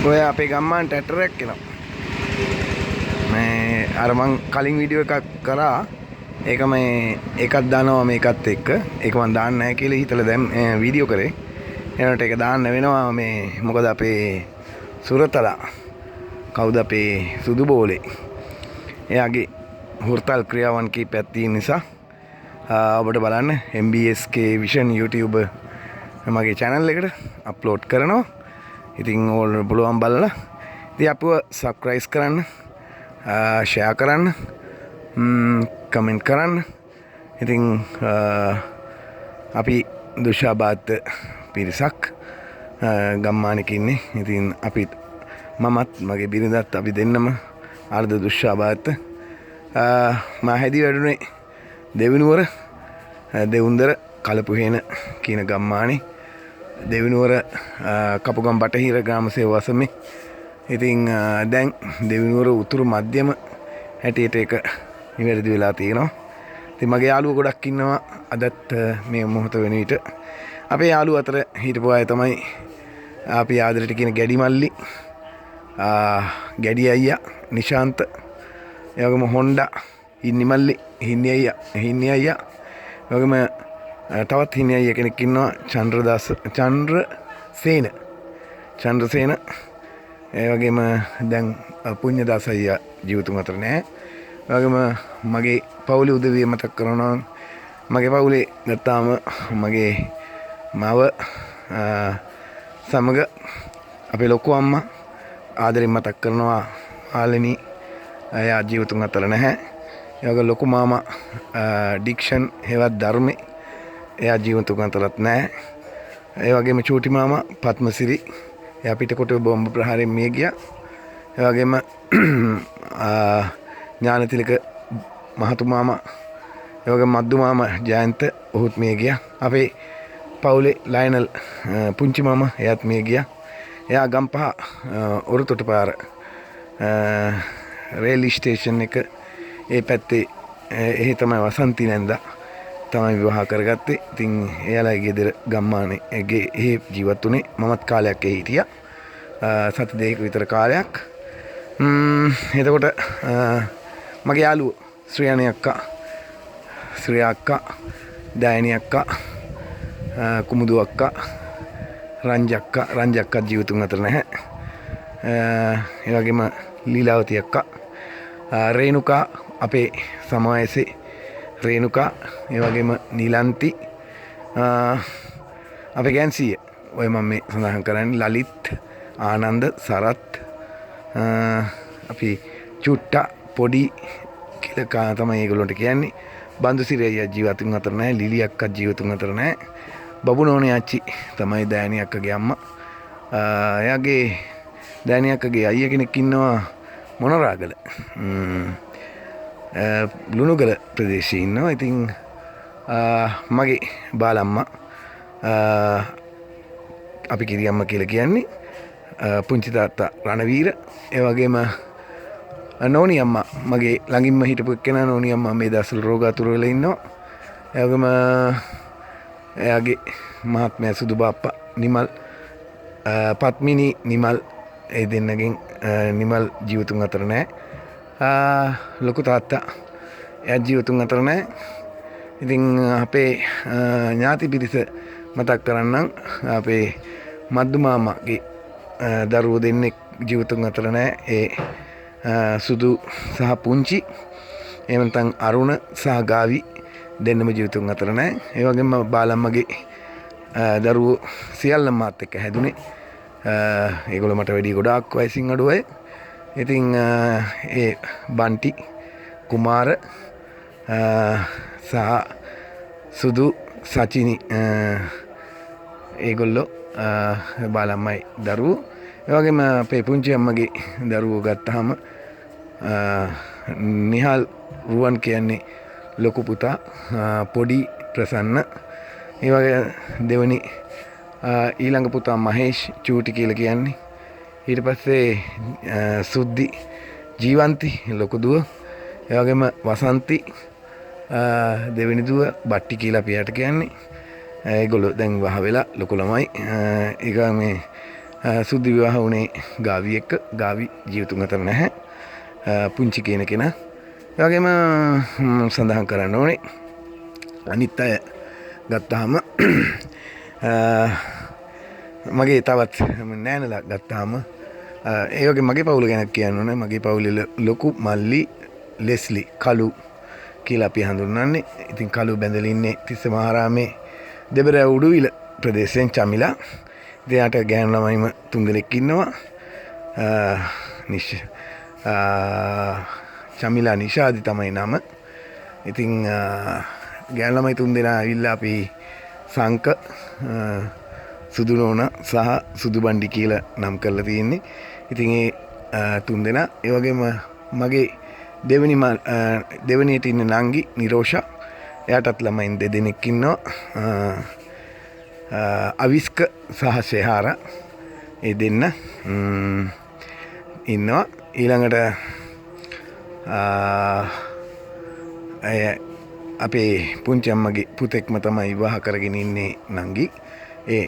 ඔය අපේ ගම්මාන ට්‍රැක්ටරයක් එනවා. මේ අර මං කලින් වීඩියෝ එකක් කරා. ඒක මේ එකක් දානවා මේකත් එක්ක. ඒක මං දාන්න නැහැ කියලා හිතලා දැන් වීඩියෝ කරේ. එනකොට ඒක දාන්න වෙනවා මේ මොකද අපේ සුරතලා කවුද අපේ සුදු බෝලේ. එයාගේ හුර්තල් ක්‍රියාවන් කීපයක් තියෙන නිසා ඔබට බලන්න MBSK Vision YouTube මගේ channel එකට අප්ලෝඩ් කරනවා. ඉතින් ඕල් පුළුවන් බලලා ඉතින් අපිව subscribe කරන්න, share කරන්න, comment කරන්න. ඉතින් අපි දුෂාබාත් පිරිසක් ගම්මානක ඉන්නේ. ඉතින් අපි මමත් මගේ බිරිඳත් අපි දෙන්නම අර්ධ දුෂාබාත් මා හැදී වැඩුණේ දෙවිනුවර දෙවුන්දර කලපුහේන කියන ගම්මානේ. දෙවිනුවර කපුගම් බටහිර ග්‍රාම සේවාසමේ. ඉතින් දැන් දෙවිනුවර උතුරු මධ්‍යම හැටියට ඒක නිවැරදි වෙලා තියෙනවා. ඉතින් මගේ යාළුවෝ ගොඩක් ඉන්නවා අදත් මේ මොහොත වෙන විට. අපේ යාළුවෝ අතර හිටපු අය තමයි අපි ආදරයට කියන ගැඩි මල්ලි, ගැඩි අයියා, නිශාන්ත, ඒ වගේම හොන්ඩා, ඉන්නි මල්ලි, හින්නි අයියා, ඒ වගේම තවත් හින්නි අයියා කෙනෙක් ඉන්නවා චන්ද්‍රසේන. ඒ වගේම දැන් පුඤ්ඤදාස අයියා ජීවිතුන් අතර නැහැ. ඒ වගේම මගේ පවුලේ උදවිය මතක් කරනවා. මගේ පවුලේ ගත්තාම මගේ මව සමග අපේ ලොකු අම්මා ආදරෙන් මතක් කරනවා ආලනි. එයා ජීවිතුන් අතර නැහැ. ඒ වගේ ලොකු මාමා ඩික්ෂන් හේවත් ධර්මේ එයා ජීවිතුන් අතරත් නැහැ. ඒ වගේම චූටි මාමා පත්මසිරි එයා පිටකොටුව බෝම්බ ප්‍රහාරයෙන් මිය ගියා. ඒ වගේම ඥානතිලක මහතු මාමා, ඒ වගේම මද්දු මාමා ජයන්ත ඔහුත් මිය ගියා. අපේ පවුලේ ලයනල් පුංචි මාමා එයාත් මිය ගියා. එයා ගම්පහ ඔරුතොට පාර රේල් ස්ටේෂන් එක ඒ පැත්තේ එහෙ තමයි වසන්ති නැන්දා තමයි විවාහ කරගත්තේ. ඉතින් එයාලා ගෙදර ගම්මානේ එහෙ ජීවත් වුණේ. මමත් කාලයක් එහෙ හිටියා. සති දෙකක විතර කාලයක්. එතකොට මගේ යාළුවෝ ශ්‍රියානි අක්කා, ශ්‍රියා අක්කා, දයනි අක්කා, කුමුදු අක්කා, රංජ අක්කා ජීවිතුන් අතර නැහැ. ඒ වගේම ලීලාවති අක්කා, රේණුකා අපේ සමායසේ රේණුකා, ඒ වගේම නිලන්ති, අපේ ගෑන්සිය ඔය මම මේ සඳහන් කරන්නේ ලලිත්, ආනන්ද, සරත්, අපි චුට්ටා පොඩි කියලා තමයි ඒගොල්ලන්ට කියන්නේ. බන්දුසිරි අයියා ජීවිතුන් අතර නැහැ. ලිලි අක්කා ජීවිතුන් අතර නැහැ. බබුනෝනේ ආච්චි තමයි දයනි අක්කගේ අම්මා. එයාගේ දයනි අක්කගේ අයියා කෙනෙක් ඉන්නවා මොනරාගල. ලුණුගල ප්‍රදේශයේ ඉන්නවා. ඉතින් මගේ බාලම්මා අපි කිරියම්මා කියලා කියන්නේ. පුංචි තාත්තා රණවීර. ඒ වගේම නෝනි අම්මා මගේ ළඟින්ම හිටපු එක්කෙනා. නෝනි අම්මා මේ දවස්වල රෝගාතුර වෙලා ඉන්නවා. ඒ වගේම එයාගේ මහත්මයා සුදු බාප්පා නිමල්, පත්මිනි නිමල්, ඒ දෙන්නගෙන් නිමල් ජීවිතුන් අතර නැහැ. ලොකු තාත්තා එයා ජීවිතුන් අතර නැහැ. ඉතින් අපේ ඥාති පිරිස මතක් කරන්නම්. අපේ මද්දු මාමාගේ දරුවෝ දෙන්නෙක් ජීවිතුන් අතර නැහැ. ඒ සුදු සහ පුංචි, එහෙම නැත්නම් අරුණ සහ ගාවි දෙන්නම ජීවිතුන් අතර නැහැ. ඒ වගේම බාලම්මගේ දරුවෝ සියල්ලම මාත් එක්ක හැදුනේ. ඒගොල්ලෝ මට වැඩි ගොඩාක් වයසින් අඩු අය. ඉතින් ඒ බන්ටි, කුමාර සහ සුදු, සචිනි ඒගොල්ලෝ බාලම්මයි දරුවෝ. ඒ වගේම අපේ පුංචි අම්මගේ දරුවෝ ගත්තාම නිහල් රුවන් කියන්නේ ලොකු පුතා, පොඩි ප්‍රසන්න, ඒ වගේ දෙවනි ඊළඟ පුතා මහේෂ් චූටි කියලා කියන්නේ. ඊට පස්සේ සුද්දි ජීවන්ති ලොකු දුව, ඒ වගේම වසන්ති දෙවෙනි දුව බට්ටි කියලා අපි යට කියන්නේ. ඒගොල්ලෝ දැන් වහ වෙලා ලොකු ළමයි. ඒක මේ සුද්ධ විවාහ වුණේ ගාවි එක්ක. ගාවි ජීවිතුන් අතර නැහැ. පුංචි කියන කෙනා. ඒ වගේම සඳහන් කරන්න ඕනේ අනිත් අය ගත්තාම මගේ තවත් නෑනලා ගත්තාම ඒ වගේ මගේ පවුල ගැන කියන්න ඕනේ. මගේ පවුලේ ලොකු මල්ලි ලෙස්ලි කලු කියලා අපි හඳුන්වන්නේ. ඉතින් කලු බැඳලා ඉන්නේ තිස්ස මහාරාමේ දෙබර උඩුවිල ප්‍රදේශයෙන් චමිලා. එයාට ගෑනු ළමයිම 3 දෙනෙක් ඉන්නවා. චමිලා නිෂාදි තමයි නම. ඉතින් ගෑනු ළමයි 3 දෙනා ඇවිල්ලා අපි සංක සුදු නෝනා සහ සුදු බණ්ඩි කියලා නම් කරලා තියෙන්නේ. ඉතින් ඒ 3 දෙනා ඒ වගේම මගේ දෙවෙනියට ඉන්න නංගි නිරෝෂා. එයාටත් ළමයින් 2 දෙනෙක් ඉන්නවා. අවිස්ක සහ ශෙහාර ඒ දෙන්න ඉන්නවා. ඊළඟට අපේ පුංචි අම්මගේ පුතෙක්ම තමයි විවාහ කරගෙන ඉන්නේ නංගි. ඒ